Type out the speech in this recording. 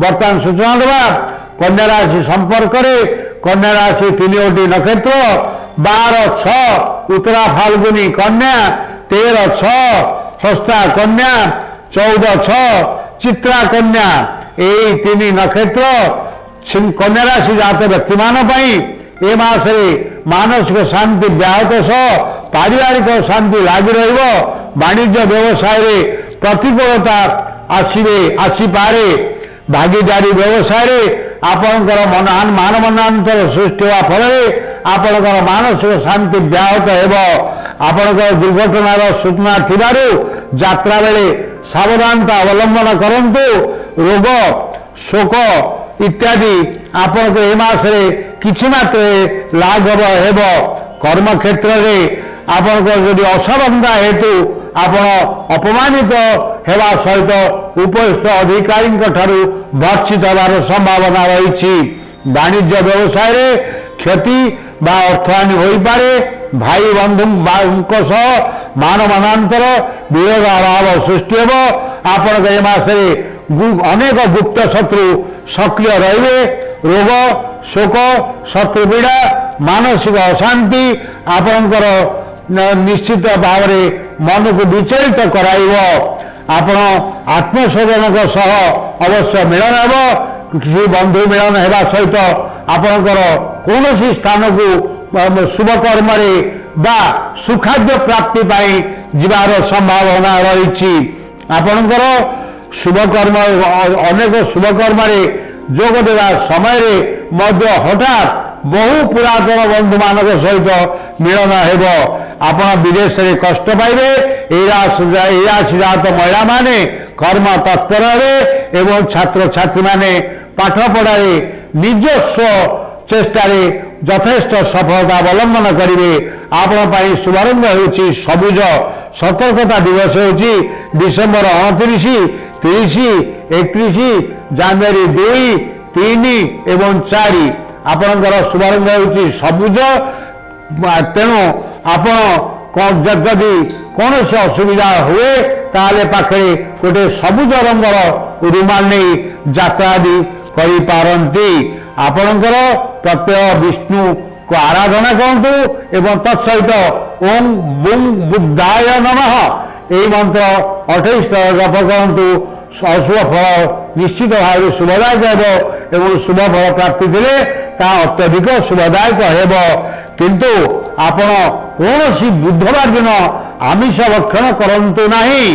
बर्तमान सूचना देवा कन्या राशि संपर्क कन्या राशि 3टी नक्षत्र 12-6 उत्तरा फाल्गुनी कन्या 13-6 हस्ता कन्या 14-6 चित्रा कन्या यही 3 नक्षत्र कन्या राशि जात व्यक्ति मान ए मासरे मानसिक शांति व्याहत सह पारिवारिक शांति लगी वाणिज्य व्यवसाय प्रतिकूलता आसीपे भागीदारी व्यवसाय आपणकर मान मनांतर सृष्टि होगा फल आपणकर मानसिक शांति व्याहत होपणकर दुर्घटनार सूचना थिबारु यात्रा बेले सावधानता अवलंबन करंतु रोग शोक इत्यादि आपन को ए मासरे किछि मात्रे लाघव हेब कर्म क्षेत्र में आपन को यदि असफलता हेतु आपण अपमानित हेबा सहित उपस्थित अधिकारी भर्षित होवार संभावना रही वाणिज्य व्यवसाय रे क्षति बा अर्थहानि हो पारे भाई बंधु सह मान मनांतर विरोध अभाव सृष्टि हो आपण ए मासरे अनेक गुप्त शत्रु सक्रिय रहिबे रोग शोक शत्रुपीड़ा मानसिक अशांति आपणकर निश्चित भाव मन को विचलित कराइब आपण आत्मस्वजन सह अवश्य मिलन हेब किसी बंधु मिलन हेबा सहित आपणकर कौन स्थान को शुभ कर्म बा सुखाद्य प्राप्ति पाई जीवार संभावना रही आपणकर शुभ कर्म अनेक शुभ कर्म जोग देवा समय हठात बहु पुरातन बंधु मान सहित मिलन हेब आपण विदेश में कष्ट पाइबे राशि जात महिला माने कर्म तत्पर एवं छात्र छात्री माने पाठ पढ़ाई निजस्व चेष्टा यथेष्ट सफलता अवलंबन करेंगे आपण शुभारंभ होउची सबुज सतर्कता दिवस होउची डिसेम्बर 29, 30, 31 जानुआरी 2, 3 एवं 4 आपणकर शुभारंभ होउची सबुज तेणु आपण जदि कौन से असुविधा हुए ताले पाखे गोटे सबुज रंगर रुमाल नहीं यात्रा आदि करि पारंती आपणकर प्रत्यय विष्णु को आराधना करतु एवं तत्सहित ओम बुंग बुद्धाय नमः यही मंत्र 28 जप करतु अशुभ फल निश्चित भाव शुभदायक एवं शुभ फल प्राप्ति थे अत्यधिक शुभदायक हेब किंतु आपण कौन बुधवार दिन आमिष भक्षण करंतु नहीं।